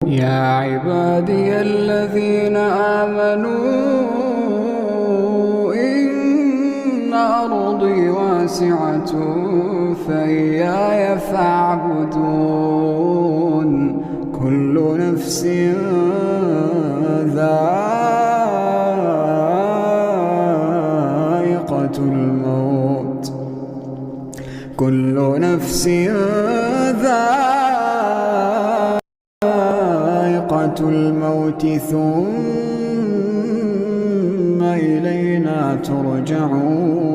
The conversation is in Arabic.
يا عبادي الذين آمنوا إن أرضي واسعة فإياي فاعبدون كل نفس ذائقة الموت كل نفس ذائقة الموت ثم إلينا ترجعون